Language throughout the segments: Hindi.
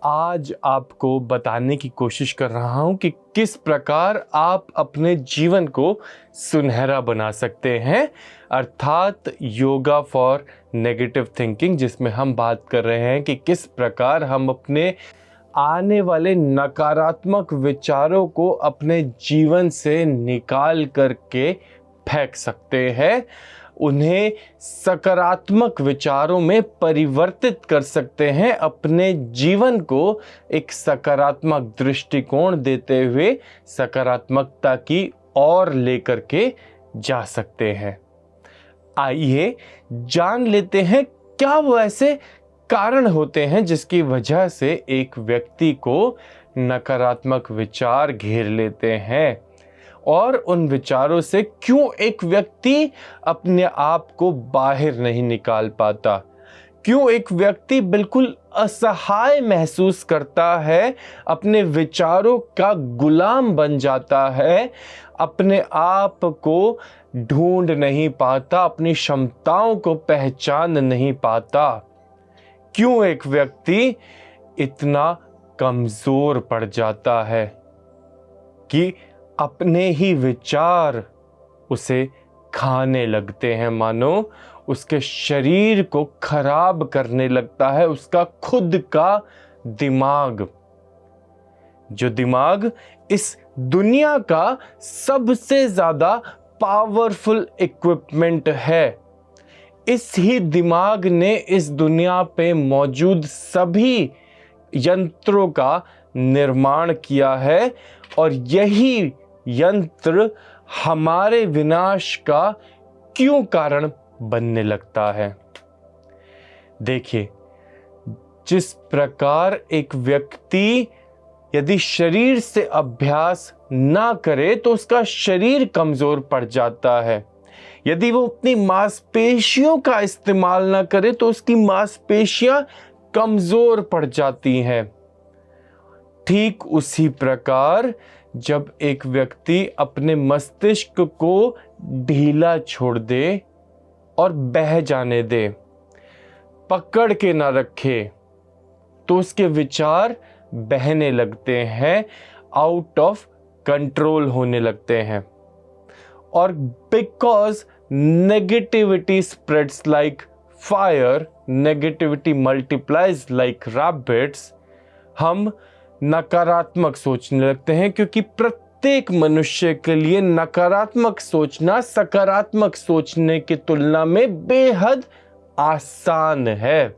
आज आपको बताने की कोशिश कर रहा हूं कि किस प्रकार आप अपने जीवन को सुनहरा बना सकते हैं, अर्थात योगा फॉर नेगेटिव थिंकिंग, जिसमें हम बात कर रहे हैं कि किस प्रकार हम अपने आने वाले नकारात्मक विचारों को अपने जीवन से निकाल करके फेंक सकते हैं, उन्हें सकारात्मक विचारों में परिवर्तित कर सकते हैं, अपने जीवन को एक सकारात्मक दृष्टिकोण देते हुए सकारात्मकता की ओर लेकर के जा सकते हैं। आइए जान लेते हैं क्या वो ऐसे कारण होते हैं जिसकी वजह से एक व्यक्ति को नकारात्मक विचार घेर लेते हैं और उन विचारों से क्यों एक व्यक्ति अपने आप को बाहर नहीं निकाल पाता, क्यों एक व्यक्ति बिल्कुल असहाय महसूस करता है, अपने विचारों का गुलाम बन जाता है, अपने आप को ढूंढ नहीं पाता, अपनी क्षमताओं को पहचान नहीं पाता, क्यों एक व्यक्ति इतना कमजोर पड़ जाता है कि अपने ही विचार उसे खाने लगते हैं, मानो उसके शरीर को खराब करने लगता है उसका खुद का दिमाग, जो दिमाग इस दुनिया का सबसे ज्यादा पावरफुल इक्विपमेंट है। इस ही दिमाग ने इस दुनिया पे मौजूद सभी यंत्रों का निर्माण किया है और यही यंत्र हमारे विनाश का क्यों कारण बनने लगता है। देखिए, जिस प्रकार एक व्यक्ति यदि शरीर से अभ्यास ना करे तो उसका शरीर कमजोर पड़ जाता है, यदि वो अपनी मांसपेशियों का इस्तेमाल ना करे तो उसकी मांसपेशियां कमजोर पड़ जाती हैं। ठीक उसी प्रकार जब एक व्यक्ति अपने मस्तिष्क को ढीला छोड़ दे और बह जाने दे, पकड़ के ना रखे, तो उसके विचार बहने लगते हैं, आउट ऑफ कंट्रोल होने लगते हैं। और because negativity spreads like fire, negativity multiplies like rabbits, हम नकारात्मक सोचने लगते हैं, क्योंकि प्रत्येक मनुष्य के लिए नकारात्मक सोचना सकारात्मक सोचने की तुलना में बेहद आसान है।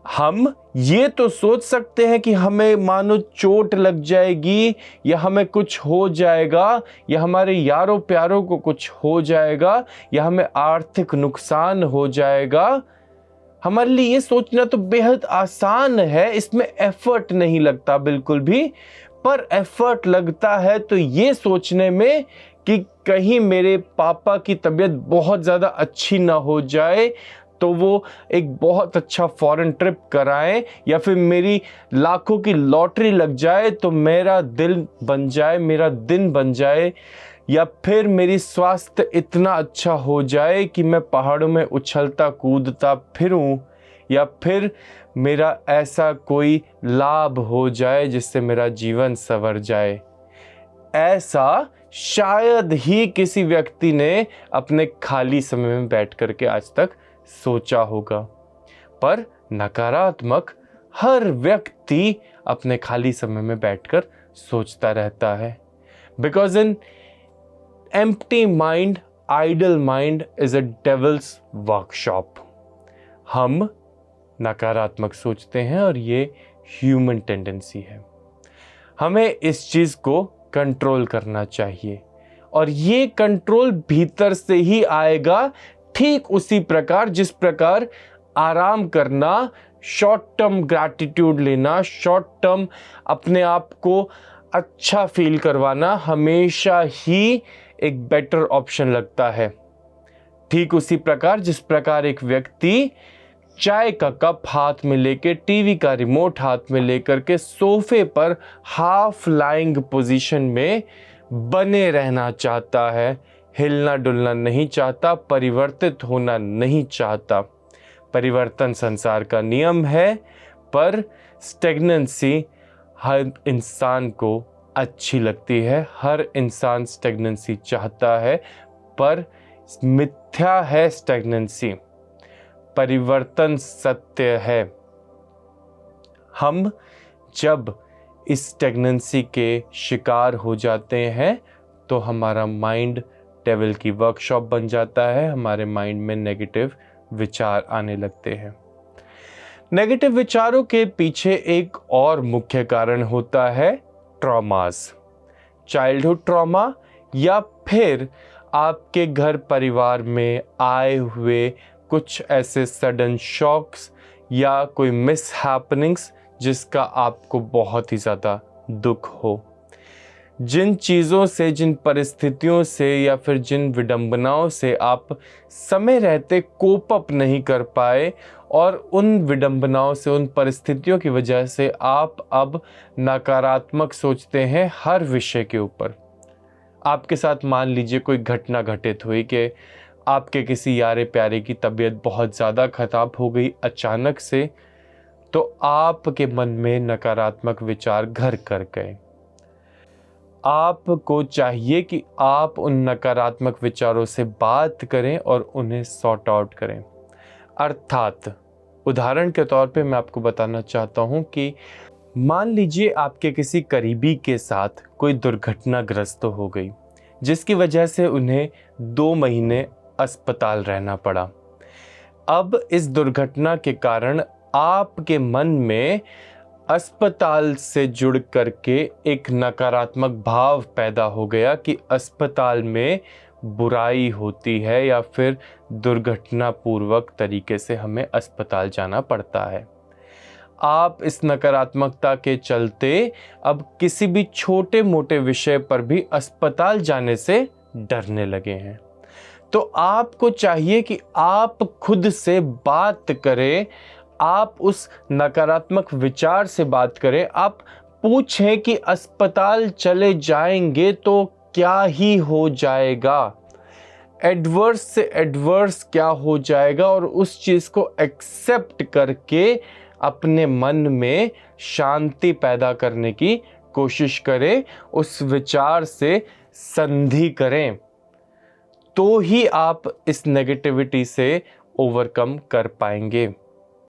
हम ये तो सोच सकते हैं कि हमें मानो चोट लग जाएगी या हमें कुछ हो जाएगा या हमारे यारों प्यारों को कुछ हो जाएगा या हमें आर्थिक नुकसान हो जाएगा। हमारे लिए ये सोचना तो बेहद आसान है, इसमें एफर्ट नहीं लगता बिल्कुल भी, पर एफर्ट लगता है तो ये सोचने में कि कहीं मेरे पापा की तबीयत बहुत ज़्यादा अच्छी ना हो जाए तो वो एक बहुत अच्छा फॉरेन ट्रिप कराएं, या फिर मेरी लाखों की लॉटरी लग जाए तो मेरा दिल बन जाए, मेरा दिन बन जाए, या फिर मेरी स्वास्थ्य इतना अच्छा हो जाए कि मैं पहाड़ों में उछलता कूदता फिरूं, या फिर मेरा ऐसा कोई लाभ हो जाए जिससे मेरा जीवन संवर जाए। ऐसा शायद ही किसी व्यक्ति ने अपने खाली समय में बैठ करके आज तक सोचा होगा, पर नकारात्मक हर व्यक्ति अपने खाली समय में बैठकर सोचता रहता है। Because in empty mind, idle mind is a devil's workshop. हम नकारात्मक सोचते हैं और ये ह्यूमन टेंडेंसी है। हमें इस चीज को कंट्रोल करना चाहिए और ये कंट्रोल भीतर से ही आएगा, ठीक उसी प्रकार जिस प्रकार आराम करना, शॉर्ट टर्म ग्रैटिट्यूड लेना, शॉर्ट टर्म अपने आप को अच्छा फील करवाना हमेशा ही एक बेटर ऑप्शन लगता है। ठीक उसी प्रकार जिस प्रकार एक व्यक्ति चाय का कप हाथ में लेके, टीवी का रिमोट हाथ में लेकर के सोफे पर हाफ लाइंग पोजीशन में बने रहना चाहता है, हिलना डुलना नहीं चाहता, परिवर्तित होना नहीं चाहता। परिवर्तन संसार का नियम है, पर स्टेगनेंसी हर इंसान को अच्छी लगती है, हर इंसान स्टेगनेंसी चाहता है, पर मिथ्या है स्टेगनेंसी। परिवर्तन सत्य है। हम जब इस स्टेगनेंसी के शिकार हो जाते हैं तो हमारा माइंड डेविल की वर्कशॉप बन जाता है, हमारे माइंड में नेगेटिव विचार आने लगते हैं। नेगेटिव विचारों के पीछे एक और मुख्य कारण होता है ट्रॉमास, चाइल्डहुड ट्रॉमा, या फिर आपके घर परिवार में आए हुए कुछ ऐसे सडन शॉक्स या कोई मिस हैपनिंग्स जिसका आपको बहुत ही ज़्यादा दुख हो। जिन चीज़ों से, जिन परिस्थितियों से या फिर जिन विडंबनाओं से आप समय रहते कोप अप नहीं कर पाए, और उन विडंबनाओं से, उन परिस्थितियों की वजह से आप अब नकारात्मक सोचते हैं हर विषय के ऊपर। आपके साथ मान लीजिए कोई घटना घटित हुई कि आपके किसी यारे प्यारे की तबीयत बहुत ज़्यादा ख़राब हो गई अचानक से, तो आपके मन में नकारात्मक विचार घर कर गए। आपको चाहिए कि आप उन नकारात्मक विचारों से बात करें और उन्हें सॉर्ट आउट करें। अर्थात उदाहरण के तौर पे मैं आपको बताना चाहता हूं कि मान लीजिए आपके किसी करीबी के साथ कोई दुर्घटनाग्रस्त हो गई, जिसकी वजह से उन्हें 2 महीने अस्पताल रहना पड़ा। अब इस दुर्घटना के कारण आपके मन में अस्पताल से जुड़ करके एक नकारात्मक भाव पैदा हो गया कि अस्पताल में बुराई होती है या फिर दुर्घटनापूर्वक तरीके से हमें अस्पताल जाना पड़ता है। आप इस नकारात्मकता के चलते अब किसी भी छोटे मोटे विषय पर भी अस्पताल जाने से डरने लगे हैं। तो आपको चाहिए कि आप खुद से बात करें, आप उस नकारात्मक विचार से बात करें, आप पूछें कि अस्पताल चले जाएंगे तो क्या ही हो जाएगा, एडवर्स से एडवर्स क्या हो जाएगा, और उस चीज़ को एक्सेप्ट करके अपने मन में शांति पैदा करने की कोशिश करें, उस विचार से संधि करें, तो ही आप इस नेगेटिविटी से ओवरकम कर पाएंगे।